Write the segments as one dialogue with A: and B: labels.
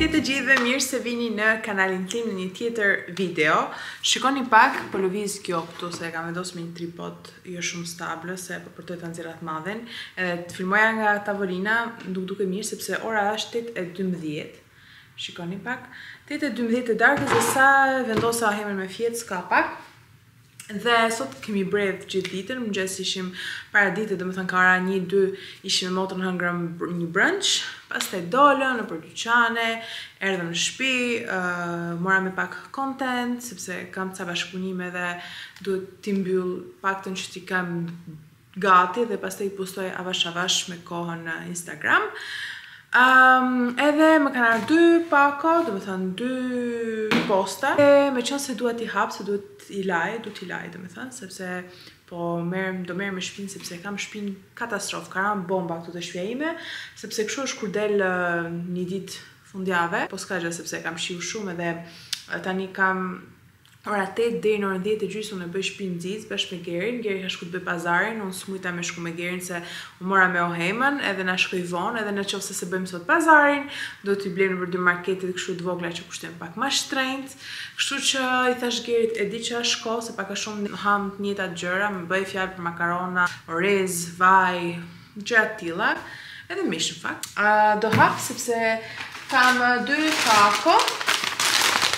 A: Përshëndetje të gjithëve, mirë se vini në kanalin tim në një tjetër video. Shikoni pak, po lëviz kjo këtu se e kam vendosur me një tripod jo shumë stable se po përtoj ta nxjerr atë madhen. Edhe të filmoja nga tavolina, duke mirë sepse ora është 8:12. Shikoni pak, 8:12 e darkës dhe sa vendosa hemën me fjetë s'ka pak. Dhe sot kemi bredh gjithë ditën, mëngjes ishim para ditës, domethënë ka ora 1-2 ishim me motrën hëngrëm një brunch, pastaj dolëm nëpër dyqane, erdhëm në shtëpi, mora me pak content sepse kam ca bashkëpunime dhe duhet t'i mbyll paktën që t'i kam gati dhe pastaj i postoj avash me kohën në Instagram. Edhe më kanë ardhur 2 pako, domethënë 2 posta. Me qenë se dua t'i hap, se duhet t'i laj, domethënë, sepse do merr me shtëpinë sepse kam shtëpinë katastrofë, ka rënë bomba këtu te shtëpia ime, sepse kështu është kur del një ditë fundjavë, po s'ka gjë sepse kam shiu shumë edhe tani kam ora 8 deri në orën 10:30 e bëj shtëpinë nxit bashkë me Gerin. Geri ka shku të bëj pazarin, unë smujta me shku me Gerin se u mora me ohemën, edhe na shkoj vonë, edhe nëse se bëjmë sot pazarin, do t'i blejmë nëpër 2 marketet kështu të vogla që kushtojnë pak më shtrenjtë. Kështu që i thash Gerit, e di që është kohë se pak a shumë ham të njëjta gjëra, më bëj fjalë për makarona, orez, vaj, gjëra të tilla, edhe mish në fakt. Do hap sepse kam 2 pako.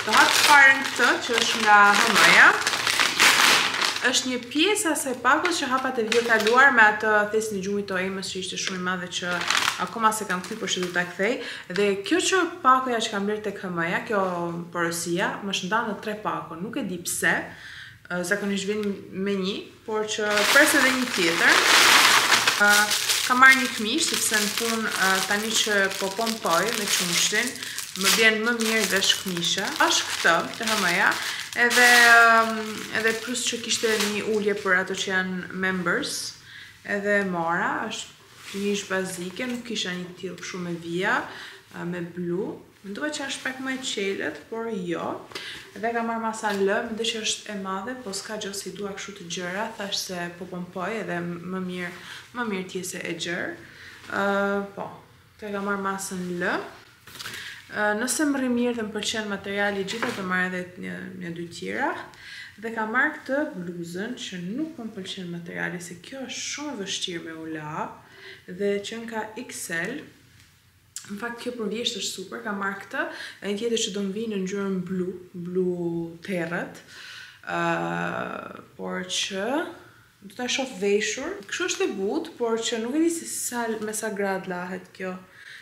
A: Do hap parën këtë, që është nga HM-ja. Është një pjesë asaj pakos që hapa te video kaluar me atë thesën e gjumit të emës që ishte shumë i madhe që akoma se kam kthyer por që do ta kthej. Dhe kjo që pakoja që kam bler tek HM-ja, kjo porosia, më është ndarë në 3 pako. Nuk e di pse. Zakonisht vjen me 1, por që pres edhe një tjetër. Kam marrë një këmish sepse në punë tani që po pompoj me qumshtin, më vjen më mirë vesh këmisha. Është këtë të HM-ja, edhe plus që kishte një ulje për ato që janë members, edhe mora, është këmish bazike, nuk kisha një tillë kështu me vija, me blu. Mendova që është pak më e qelet, por jo. Edhe kam marrë masa L, mendoj që është e madhe, po s'ka gjë si dua kështu të gjëra, thash se po pompoj edhe më mirë t'jese e gjerë. Po, të kam marrë masën L. Nëse më rri mirë dhe më pëlqen materiali gjitha të marrë edhe një 2 tjera. Dhe kam marrë këtë bluzën që nuk më pëlqen materiali, se kjo është shumë vështirë me u la, dhe që nga XL. Në fakt kjo për vjesht është super, kam marrë këtë, e një tjetër që do më vinë në ngjyrën blu terrët, por që do ta shoh veshur. Kështu është e butë, por që nuk e di se me sa grad lahet kjo.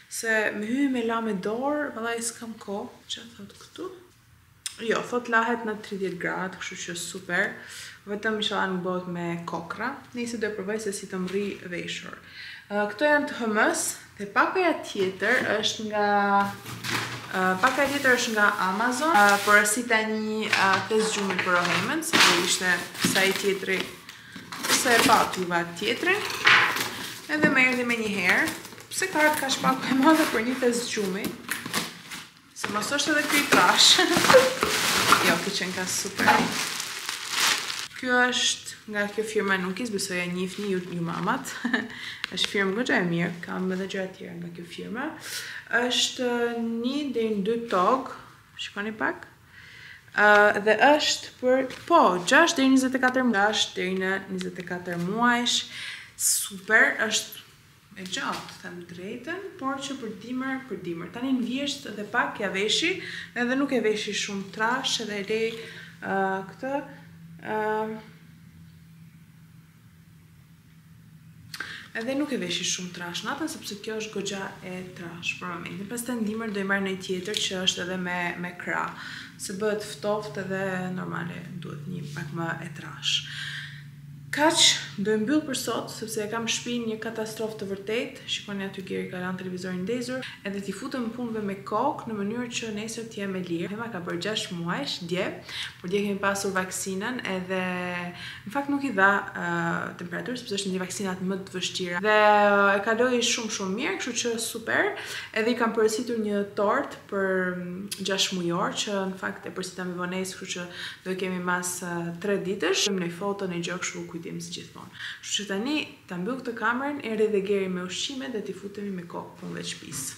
A: Se me hy me la me dorë, vallai s'kam kohë. Që thot këtu? Jo, thot lahet në 30 gradë, kështu që super. Vetëm inshallah nuk bëhet me kokra. Nëse do e provoj se si të më rri veshur. Këto janë të HM-s, dhe pakoja tjetër është nga Amazon. Porosita një thes gjumi për ohemën, se do ishte sa i tjetri, se e pativa tjetrin. Edhe më erdhi me një herë. Pse ka ardhur kaq pak e madhe për një thes gjumi? Se mos është edhe ky trash. Jo, kjo qenë ka super. Kjo është nga kjo firma Nukis, besoj e njihni ju mamat. Është firmë goxha e mirë, kam edhe gjëra tjera nga kjo firma. Është 1 deri në 2 tog, shikoni pak. Dhe është për 6 deri në 24 muajsh. Super, është e gjatë, them drejtën, por që për dimër. Tani në vjesht dhe pak ja veshi, edhe nuk e veshi shumë trash, edhe e lej këtë. Edhe nuk e veshi shumë trash natën, sepse kjo është goxha e trash për momentin. Pastaj në dimër do i marr një tjetër që është edhe me krah, se bëhet ftoft edhe normale duhet një pak më e trash. Kaq, do e mbyll për sot, sepse e kam shtëpinë një katastrofë të vërtet. Shikoni aty Geri ka lanë televizorin ndezur, edhe t'i futëm punëve me kokë në mënyrë që nesër t'jem e lirë. Hema ka bërë 6 muajsh dje, por dje kemi pasur vaksinën, edhe në fakt nuk i dha temperaturë, sepse është një vaksinat më të vështira. Dhe e kaloi shumë mirë, kështu që super. Edhe i kam përgatitur një tort për 6 mujor, që në fakt e përgatitam me vonesë, kështu që do e kemi mas 3 ditësh. Në foto në gjë kështu kujtim si gjithmonë. Kështu që tani ta mbyll këtë kamerën, erdhi dhe Geri me ushqime dhe t'i futemi me kokë punëve të shtëpisë.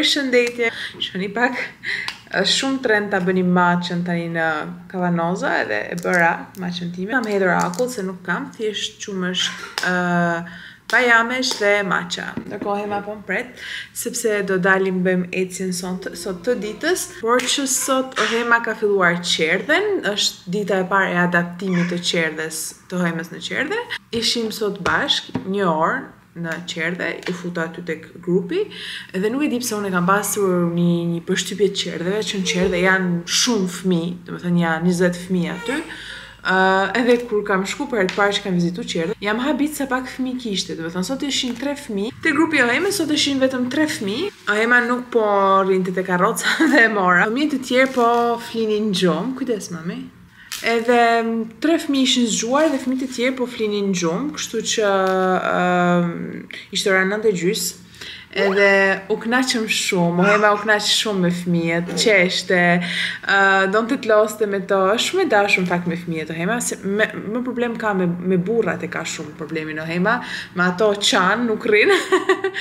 A: Përshëndetje. Shkoni pak. Është shumë trend ta bëni matchën tani në Kavanoza edhe e bëra matchën time. Kam hedhur akull se nuk kam, thjesht qumësh pajamesh dhe matcha. Ndërkohë Hema po mpret, sepse do dalim bëjmë ecjen sot të ditës, por që sot Hema ka filluar qerdhen, është dita e parë e adaptimit të qerdhes të Hemës në qerdhe. Ishim sot bashk 1 orë në qerdhe, i futa aty tek grupi, dhe nuk e di pse unë kam pasur një përshtypje të qerdheve, që në qerdhe janë shumë fëmijë, domethënë janë 20 fëmijë aty. Edhe kur kam shku për herë të parë që kam vizitu qerdhe, jam habit sa pak fëmijë kishte, domethënë sot ishin 3 fëmijë. Te grupi Ohemës sot ishin vetëm 3 fëmijë. Ohema nuk po rrinte te karroca dhe e mora. Fëmijët e tjerë po flinin gjumë, kujdes mami. Edhe 3 fëmijë ishin zgjuar dhe fëmijët e tjerë po flinin gjumë, kështu që ishte ora 9:30. Edhe u kënaqëm shumë, Ohema u knaq shumë me fëmijët, qeshte, donte të loste me to, është shumë e dashur në fakt me fëmijët Ohema, më problem ka me burrat, e ka shumë problemin Ohema, me ato qanë nuk rrin.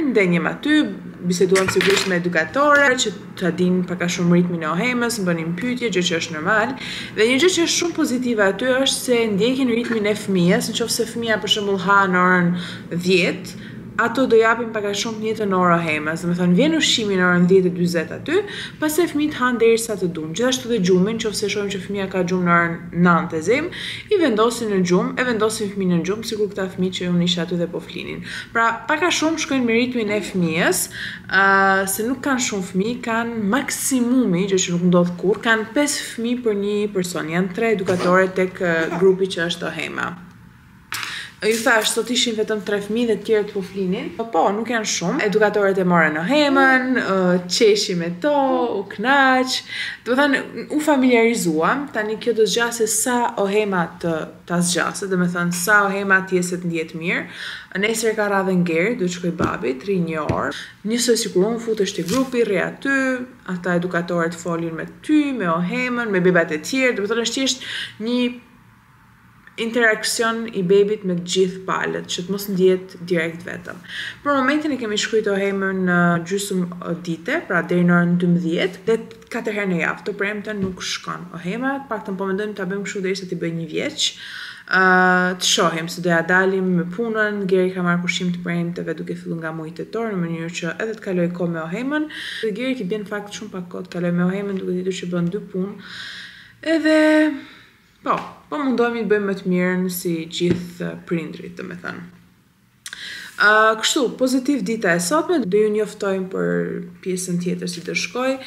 A: Ndenjem aty, biseduam sigurisht me edukatore, që ta din pak a shumë ritmin e Ohemës, bënim pyetje, gjë që është normal. Dhe një gjë që është shumë pozitive aty është se ndjekin ritmin e fëmijës, nëse fëmia për shembull ha në orën 10, ato do japim pak a shumë të njëjtën orë Ohemës. Domethënë vjen ushqimi në orën 10:40 aty, pastaj fëmijët han derisa të duan. Gjithashtu dhe gjumin, nëse shohim që fëmia ka gjumë në orën 9 e zim, i vendosin në gjumë, e vendosin fëmijën në gjumë, sikur këta fëmijë që unë isha aty dhe po flinin. Pra, pak a shumë shkojnë me ritmin e fëmijës, se nuk kanë shumë fëmijë, kanë maksimumi, gjë që nuk ndodh kurrë, kanë 5 fëmijë për një person. Janë 3 edukatore tek grupi që është Ohema. Ju thash, sot ishin vetëm 3 fëmijë dhe të tjerët po flinin. Po, nuk janë shumë. Edukatorët e morën Ohemën, qeshi me to, u knaq. Do thënë, u familiarizuam. Tani kjo do zgjasë sa Ohema ta zgjasë, do të thënë sa Ohema të jeset ndjet mirë. Nesër ka radhën Geri, do të shkoj babit, rri 1 orë. Njësoj sikur unë futesh te grupi, rri aty, ata edukatorët folin me ty, me Ohemën, me bebat e tjerë. Do të thënë, është thjesht një interakcion i bebit me të gjithë palët, që të mos ndjet direkt vetëm. Për momentin e kemi shkruajt Ohemën në gjysmë dite, pra deri në orën 12, dhe 4 herë në javë. Të premten nuk shkon Ohema, paktën po mendojmë ta bëjmë kështu derisa të bëj 1 vjeç. Të shohim se do ja dalim me punën. Geri ka marrë pushim të premteve duke filluar nga muaj tetor, në mënyrë që edhe të kaloj kohë me Ohemën. Dhe Geri i bën fakt shumë pak kohë të kaloj me Ohemën, duke ditur që bën 2 punë. Edhe po mundohemi të bëjmë më të mirën si gjithë prindrit, domethënë. Kështu, pozitiv dita e sotme, do ju njoftojmë për pjesën tjetër si do shkoj.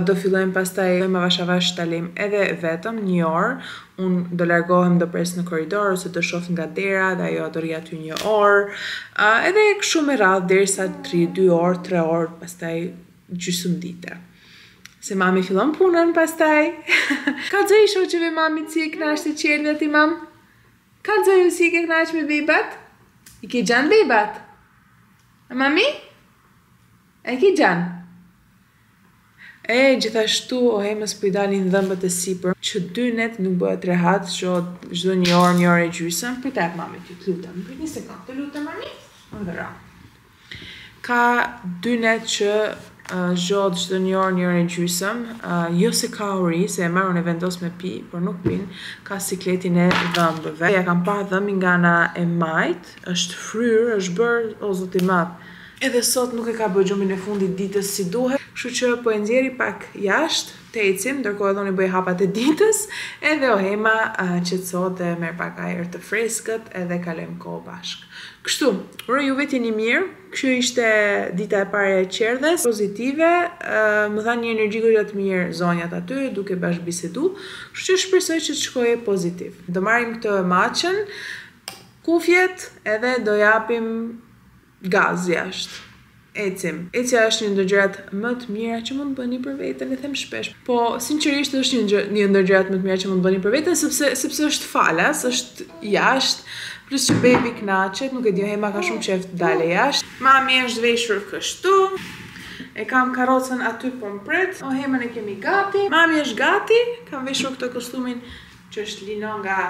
A: Do fillojmë pastaj me avash ta lejmë edhe vetëm 1 orë. Unë do largohem, do pres në korridor ose do shoh nga dera dhe ajo do rri aty 1 orë. Edhe kështu me radhë derisa të rri 2 orë, 3 orë, pastaj gjysmë dite. Se mami fillon punën pastaj. Kallëzoj shoqeve mami si e knaq të qerdhe ti mam? Kallëzoj si e knaq me bebat? I ke gjan bebat? A mami? E ke gjan? Gjithashtu Ohemës po i dalin dhëmbët e sipër, që dynet nuk bëhet rehat, çdo 1 orë e gjysmë. Pritet mami ti, të lutem. Prit 1 sekondë, të lutem mami. Ndërra. Ka dynet që zgjodh çdo 1 orë e gjysmë, jo se ka uri, se e marrën e vendos me pi, por nuk pin, ka sikletin e dhëmbëve. Ja kam pa dhëmbin nga ana e majt, është fryrë, është bërë o zot i madh. Edhe sot nuk e ka bërë gjumin e fundit ditës si duhet, kështu që po e nxjerri pak jashtë, të ecim, ndërkohë edhe unë i bëj hapat e ditës, edhe Ohema qetësohet dhe merr pak ajër të freskët, edhe kalojmë kohë bashkë. Kështu, uroj juve të jeni mirë. Kjo ishte dita e parë e qerdhes, pozitive, më dhanë një energji goxha të mirë zonjat aty, duke bashkë bisedu, kështu që shpresoj që të shkojë pozitiv. Do marrim këtë matchën, kufjet, edhe do japim gaz jashtë. Ecim. Ecja është një ndër gjërat më të mira që mund të bëni për veten, e them shpesh. Po, sinqerisht është një ndër gjërat më të mira që mund të bëni për veten, sepse është falas, është jashtë. Plus që baby knaqet, nuk e di, Ohema ka shumë qejf të dale jashtë. Mami është veshur kështu. E kam karrocën aty po mpret. Ohemën e kemi gati. Mami është gati. Kam veshur këtë kostumin që është lino nga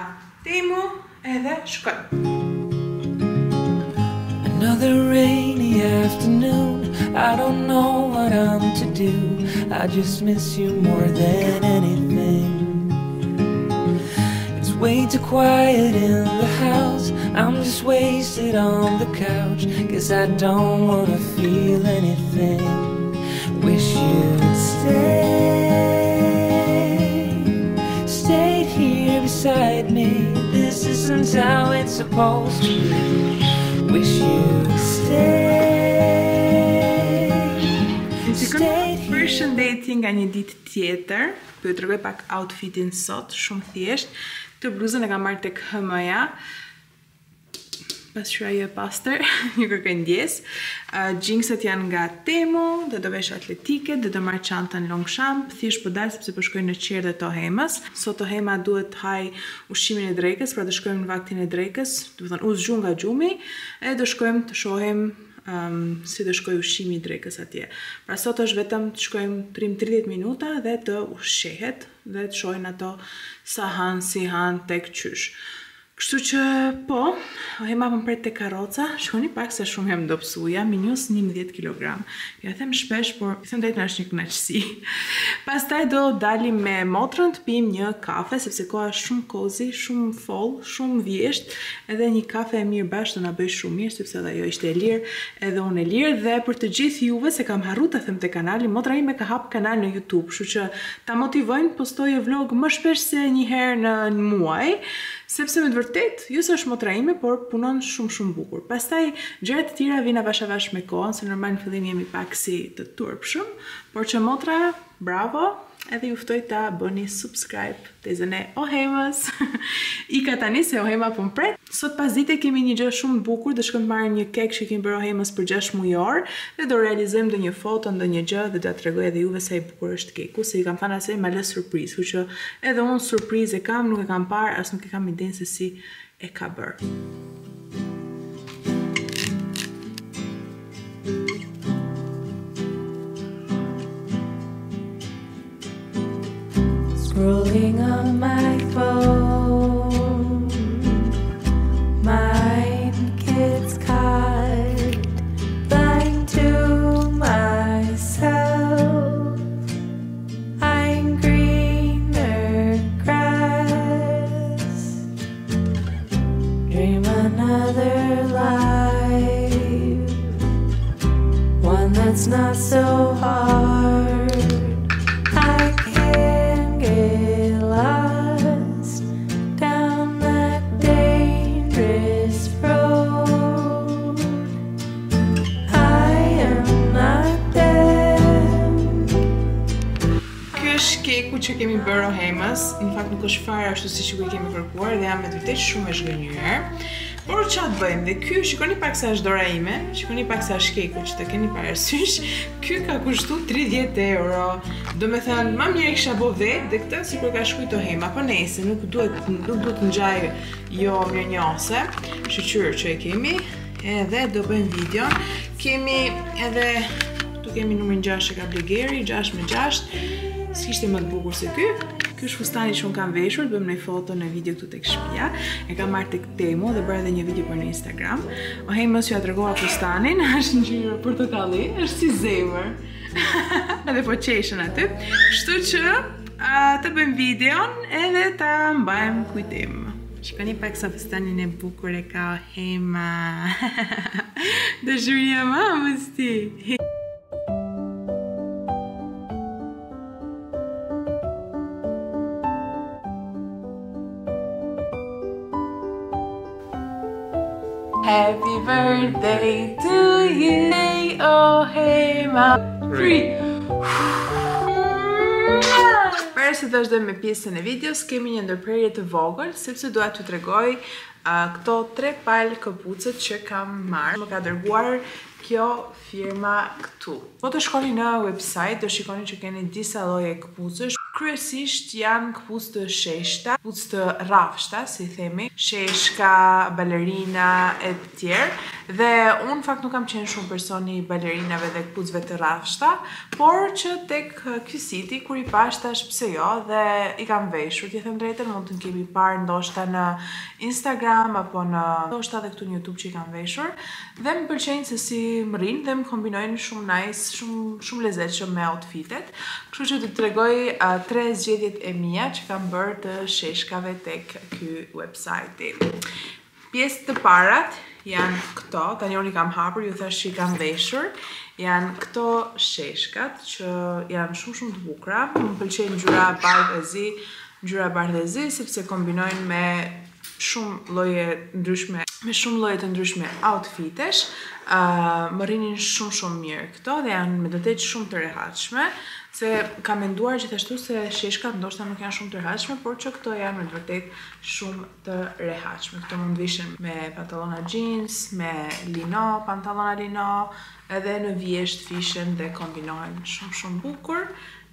A: Temu, edhe shkoj.
B: Another rainy afternoon, I don't know what I'm to do. I just miss you more than anything. It's way too quiet in the house, I'm just wasted on the couch, 'cause I don't wanna feel anything. Wish you'd stayed here beside me. This isn't how it's supposed to be. Wish you'd stayed here.
A: Përshëndetje nga një ditë tjetër. Po ju tregoj pak outfitin sot, shumë thjesht. Këtë bluzën e kam marrë tek HM-ja. Pasqyra e pastër, ju kërkoj ndjes. Jeanset janë nga Temu, dhe do vesh atletike, dhe do marr çantën Longchamp, thjesht po dal sepse po shkoj në qerë dhe Tohemës. Sot Tohema duhet haj ushqimin e drekës, pra do shkojmë në vaktin e drekës, do të thënë u zgju nga gjumi, e do shkojmë të shohim si do shkoj ushqimi i drekës atje. Pra sot është vetëm të shkojmë trim 30 minuta dhe të ushqehet dhe të shohin ato sa han, si han, tek qysh. Kështu që po, Hema më pret te karroca, shkoni pak se shumë jam dobësuja, minus 11 kg. Ja them shpesh, por i them drejtën është një kënaqësi. Pastaj do dalim me motrën të pim një kafe, sepse koha është shumë kozi, shumë foll, shumë vjesht, edhe një kafe e mirë bashkë do na bëj shumë mirë, sepse edhe ajo ishte e lirë, edhe unë e lirë, dhe për të gjithë juve se kam harru të them te kanali, motra ime ka hap kanal në YouTube, kështu që ta motivojnë postoje vlog më shpesh se një herë në muaj, sepse me të vërtet, ju s'është motra ime, por punon shumë bukur. Pastaj gjërat e tjera vijnë avash me kohën, se normal në fillim jemi pak si të turpshëm, por që motra, bravo, edhe ju ftoj ta bëni subscribe te zëne Ohemës. Ika tani se Ohema po më pret. Sot pas dite kemi një gjë shumë bukur, do shkojmë marrë një kek që kemi bërë Ohemës për 6 mujor, dhe do realizojmë ndonjë foto, ndonjë gjë, dhe do t'ja tregoj edhe juve sa i bukur është keku, se i kam thënë asaj ma lë surprizë, kështu që edhe unë surprizë e kam, nuk e kam parë, as nuk e kam idenë se si e ka bërë.
B: Scrolling on my phone, mind gets caught, lying to myself. I'm greener grass, dream another life, one that's not so hard. I can't get lost down that dangerous road. I am not dead.
A: Ky është keku që kemi bërë Ohemës, në fakt nuk është fare ashtu siç ju kemi kërkuar dhe jam me vërtet shumë e zhgënjur. Por çfarë bëjmë? Dhe ky, shikoni pak sa është dora ime, shikoni pak sa është keku që të keni parasysh. Ky ka kushtu 30 euro. Do me thënë, ma mirë kisha bo vetë dhe këtë si për ka shkujt Ohema, po nese, nuk duhet të ngjaj jo mirënjohëse. Shqyr që e kemi, edhe do bëjmë videon. Kemi edhe, tu kemi numrin 6 e ka Blegeri, 6 me 6. S'kishte më të bukur se ky. Ky është fustani që unë kam veshur, bëjmë një foto në video këtu tek shtëpia. E kam marrë tek Temu dhe bëra edhe një video për në Instagram. Ohemës ju ja tregova fustanin, është ngjyrë portokalli, është si zemër. Edhe po qeshën aty. Kështu që të bëjmë videon edhe ta mbajmë kujtim. Shikoni pak sa fustanin e bukur e ka Ohema. Dashuria mamës ti. Happy birthday to you, Ohema. 3. Para se të vazhdojmë me pjesën e videos, kemi një ndërprerje të vogël, sepse dua t'ju tregoj këto 3 palë këpucët që kam marrë. Më ka dërguar kjo firma këtu. Po të shkoni në website, do shikoni që keni disa lloje këpucësh. Kryesisht janë këpucë të sheshta, këpucë të rrafshta, si themi, sheshka, balerina e të tjerë. Dhe unë fakt nuk kam qenë shumë personi i balerinave dhe këpucëve të rafshta, por që tek ky siti kur i pash tash pse jo dhe i kam veshur, t'ju them drejtën, mund të kemi parë ndoshta në Instagram apo ndoshta edhe këtu në YouTube që i kam veshur, dhe më pëlqejnë se si më rinë dhe më kombinojnë shumë nice, shumë lezetshëm me outfitet. Kështu që të tregoj 3 zgjedhjet e mia që kam bërë të sheshkave tek ky website. Pjesë të parat janë këto, tani unë i kam hapur, ju thash që i kam veshur, janë këto sheshkat që janë shumë të bukura. Më pëlqejnë ngjyra bardhë e zi, sepse kombinojnë me shumë lloje të ndryshme outfitesh. Më rinin shumë mirë këto dhe janë me vërtet shumë të rehatshme, se kam menduar gjithashtu se sheshkat ndoshta nuk janë shumë të rehatshme, por që këto janë me vërtet shumë të rehatshme. Këto mund vishen me pantallona jeans, me lino, pantallona lino, edhe në vjesht fishen dhe kombinohen shumë bukur.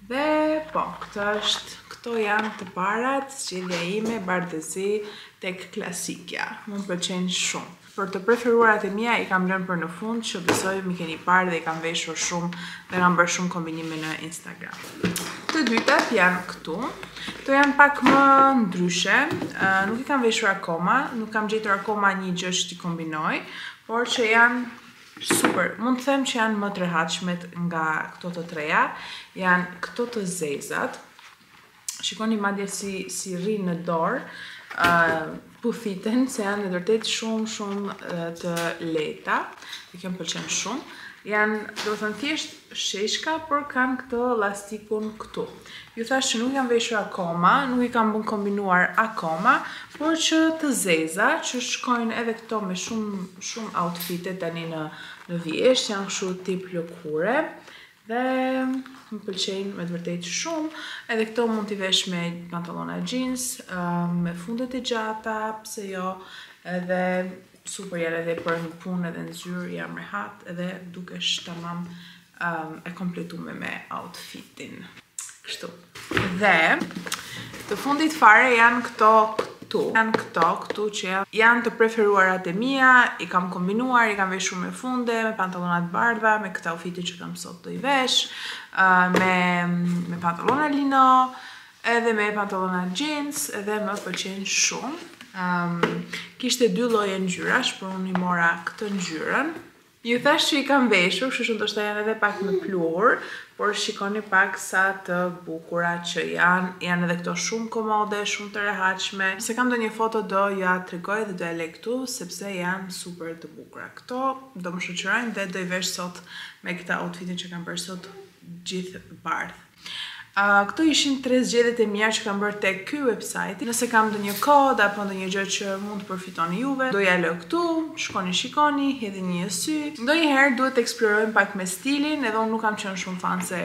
A: Dhe po, këto janë të parat, zgjedhja ime, bardhëzi tek klasikja. Më pëlqejnë shumë. Për të preferuarat e mia i kam lënë për në fund, që besoj mi keni parë dhe i kam veshur shumë dhe kam bërë shumë kombinime në Instagram. Të dytat janë këtu. Këto janë pak më ndryshe, nuk i kam veshur akoma, nuk kam gjetur akoma një gjë që t'i kombinoj, por që janë super. Mund të them që janë më të rehatshmet nga këto të treja, janë këto të zezat. Shikoni madje si rrinë në dorë, pufiten, se janë në vërtet shumë të lehta, dhe kjo më pëlqen shumë. Janë, do të thënë, thjesht sheshka, por kanë këtë elastikun këtu. Ju thash që nuk jam veshur akoma, nuk i kam kombinuar akoma, por që të zeza, që shkojnë edhe këto me shumë outfite tani në vjesht, janë kështu tip lëkure, dhe më pëlqejnë me të vërtet shumë. Edhe këto mund t'i vesh me pantallona jeans, me fundet e gjata, pse jo, edhe super janë edhe për një punë edhe në zyrë, jam rehat edhe dukesh tamam e kompletume me outfitin. Kështu. Dhe të fundit fare janë këto që janë të preferuarat e mia, i kam kombinuar, i kam veshur me funde, me pantallonat bardha, me këtë outfitin që kam sot të i vesh, me pantallona lino, edhe me pantallona jeans, edhe më pëlqejnë shumë. Kishte 2 lloje ngjyrash, por unë i mora këtë ngjyrën. Ju thash që i kam veshur, kështu që ndoshta janë edhe pak më pluhur, por shikoni pak sa të bukura që janë edhe këto shumë komode, shumë të rehatshme. Se kam ndonjë foto do ja tregoj dhe do e lej këtu, sepse janë super të bukura. Këto do më shoqërojnë dhe do i vesh sot me këta outfitin që kam bërë sot gjithë bardhë. Këto ishin 3 zgjedhjet e mia që kam bërë tek ky website. Nëse kam ndonjë kod apo ndonjë gjë që mund të përfitoni juve, do ja lë këtu, shikoni, hedhini një sy. Ndonjëherë duhet të eksplorojmë pak me stilin, edhe unë nuk kam qenë shumë fan se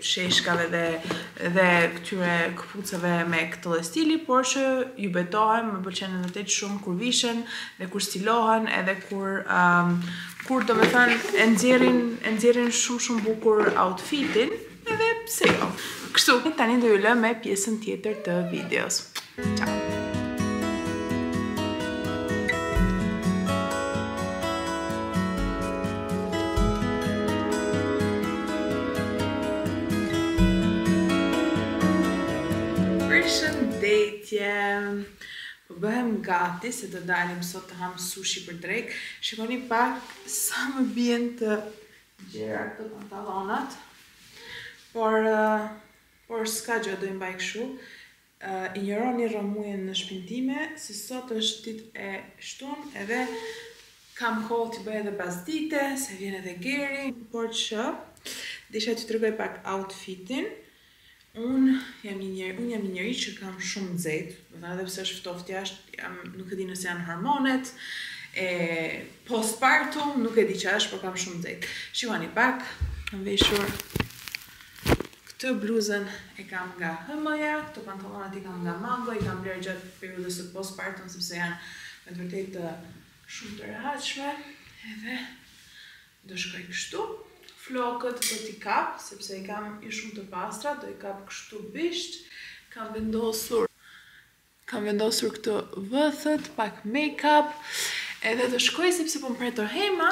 A: sheshkave dhe këtyre këpucëve me këtë lloj stili, por që ju betohem, më pëlqen vërtet shumë kur vishen dhe kur stilohen, edhe kur do të thënë e nxjerrin shumë bukur outfitin. Edhe pse jo. Kështu, tani do ju lë me pjesën tjetër të videos. Ciao! Përshëndetje! Po bëhem gati se të dalim sot të ham sushi për drek. Shikoni pak sa më bien të gjera këto pantallonat. Por s'ka gjë do i mbaj kështu. Injoroni rrëmujen në shtëpinë time, si sot është ditë e shtunë, edhe kam kohë t'i bëj edhe pasdite, se vjen edhe geri, por që desha t'ju tregoj pak outfitin. Unë jam një njeri që kam shumë nxehtë, do të thënë edhe pse është ftoft jashtë, nuk e di nëse janë hormonet, postpartum, nuk e di që është, por kam shumë nxehtë. Shikoni pak, kam veshur këtë bluzën e kam nga HM-ja, këto pantallonat i kam nga Mango, i kam blerë gjatë periudhës së postpartum sepse janë me të vërtetë shumë të rehatshme, edhe do shkoj kështu. Flokët do t'i kap, sepse i kam shumë të pastra, do i kap kështu bisht. Kam vendosur këtë vëthët, pak make-up, Edhe të shkoj sepse po më pretor Hema,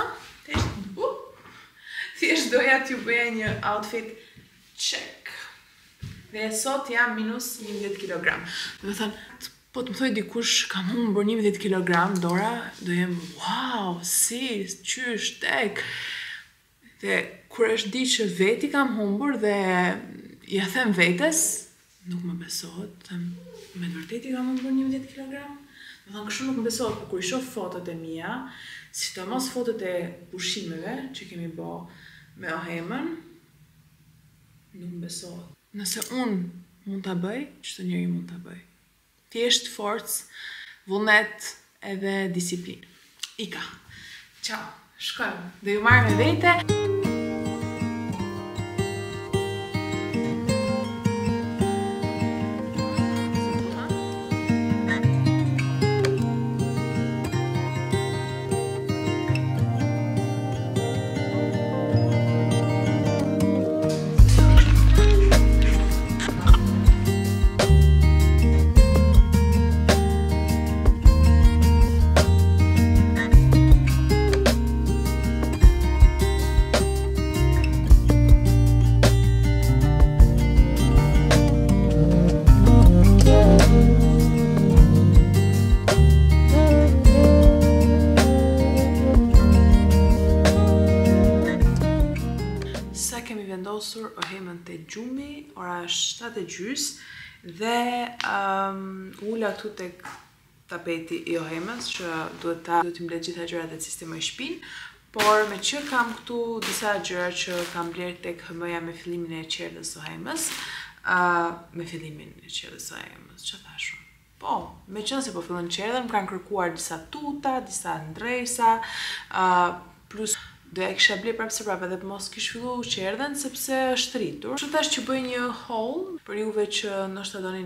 A: thjesht doja t'ju bëja një outfit check. Dhe sot jam minus 11 kg. Do të thënë, po të më thoj dikush kam humbur 11 kg dora, do jem wow, si, qysh, tek. Dhe kur është di që veti kam humbur dhe ja them vetes, nuk më besohet, them me vërtet kam humbur 11 kg. Do thënë kështu nuk më besohet, por kur i shoh fotot e mia, sidomos fotot e pushimeve që kemi bë me Ohemën, nuk më besohet. Nëse unë mund ta bëj, çdo njeri mund ta bëj. Thjesht forcë, vullnet edhe disiplinë. Ika. Ciao. Shkojmë. Dhe ju marrë me vete. vendosur Ohemën te gjumi, ora është 7:30 dhe ula këtu tek tapeti i Ohemës që duhet t'i mbledh gjitha gjërat e sistemoj shtëpinë, por me që kam këtu disa gjëra që kam bler tek HM-ja me fillimin e qerdhës së Ohemës, çfarë thash? Po, me qënë se po fillon qerdhën, më kanë kërkuar disa tuta, disa ndresa, plus do e kisha ble prapë së prapë edhe mos kish fillu qerdhën sepse është rritur. Kështu thash që bëj një haul për juve që ndoshta doni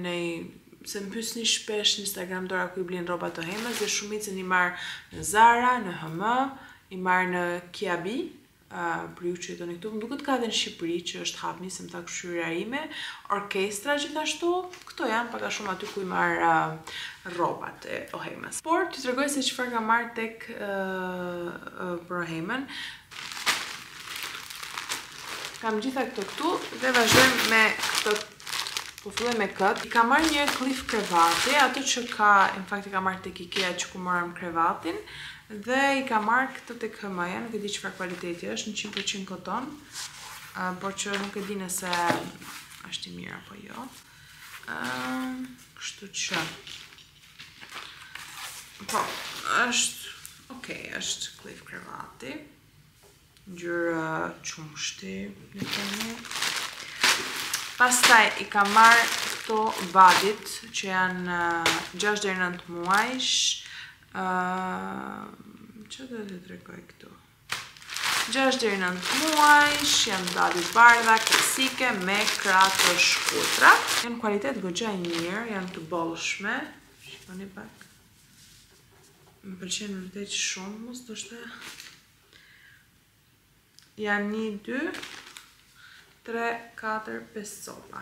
A: se më pyesni shpesh në Instagram dora ku i blin rrobat të Ohemës dhe shumicën i marr në Zara, në HM, i marr në Kiabi. Për ju që jetoni këtu, më duket ka edhe në Shqipëri që është hapni se më ta këshyria ime, orkestra gjithashtu, këto janë paka shumë aty ku i marr rrobat e Ohemës. Por, t'ju tregoj se çfarë kam marr tek për Ohemën. Kam gjitha këto këtu dhe vazhdojmë me këto, po filloj me këtë. I kam marr një klif krevati, ato që ka, në fakt i kam marr tek IKEA që ku morëm krevatin, dhe i ka marrë këtë tek HM-ja, nuk e di çfarë kualiteti është, 100% koton, por që nuk e di nëse është i mirë apo jo. Kështu që po, është klif krevati, ngjyrë qumshti, le të themi. Pastaj i ka marrë këto badit që janë 6 deri 9 muajsh. Që do të tregoj këtu? 6 deri 9 muajsh, janë badit bardha, klasike, me krah të shkurtra. Janë kualitet goxha i mirë, janë të bollshme. Shikoni pak. Më pëlqen vërtet shumë, mos ndoshta. Janë 1, 2, 3, 4, 5 copa.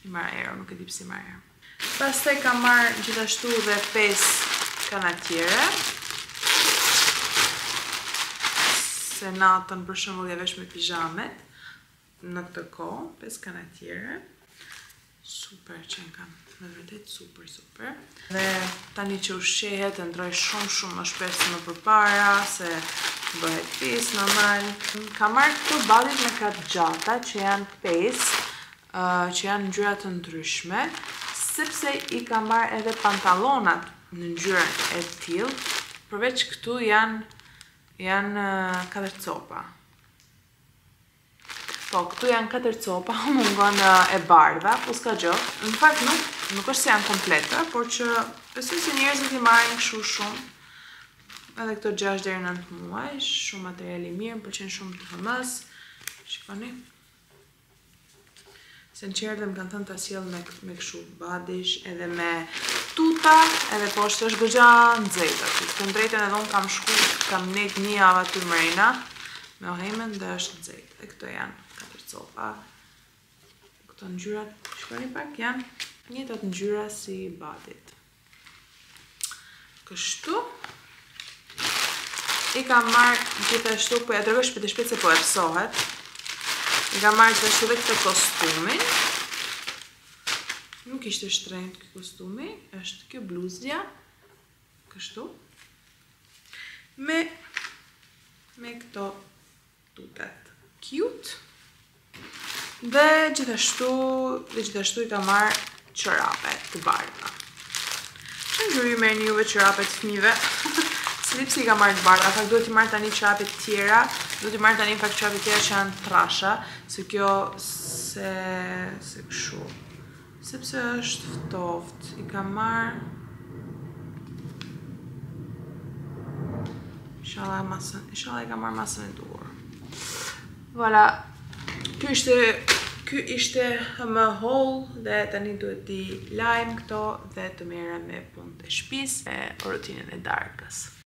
A: I marr erë, nuk e di pse i marr erë. Pastaj kam marrë gjithashtu dhe 5 kanatiere. Se natën për shembull ja vesh me pijamet. Në këtë kohë, 5 kanatiere. Super që kanë, me vërtet super. Dhe tani që ushqehet, ndroj shumë më shpesh se më përpara, se bëhet pis normal. Kam marrë këto badit me kat gjata që janë 5, që janë ngjyra të ndryshme. Sepse i ka marrë edhe pantallonat në ngjyrën e tillë, përveç këtu janë 4 copa. Po, këtu janë 4 copa, mungon e bardha, po s'ka gjë. Në fakt nuk është se janë komplete, por që besoj se njerëzit i marrin kështu shumë. Edhe këto 6 deri 9 muaj, shumë material i mirë, më pëlqen shumë të HM-s. Shikoni. Se në qerdhe më kanë thënë të sjell me kështu badish, edhe me tuta, edhe poshtë është goxha nxehtë aty. Të drejtën edhe unë kam net një javë aty mrena me Ohemën dhe është nxehtë. Dhe këto janë 4 copa. Këto ngjyrat, shikoni pak, janë njëjtat ngjyra si badit. kështu. I kam marrë gjithashtu, po ja tregoj shpejt se po erësohet. I kam marrë gjithashtu dhe këtë kostumin. Nuk ishte shtrenjtë këtë kostumi, është kjo bluzja, kështu. Me këto tutet cute. Dhe gjithashtu i kam marrë çorape të bardha. Që ngjyrë merrni juve çorape të fëmijëve? Slipsi i kam marrë të bardha, fakt duhet i marrë tani çorape të tjera, duhet i marrë tani fakt çorape të tjera që janë trasha, se kjo se kështu. Sepse është ftoft, i kam marrë inshallah i kam marrë masën e duhur. Voilà, ky ishte më haul dhe tani duhet t'i lajm këto dhe të merrem me punët e shtëpisë e rutinën e darkës.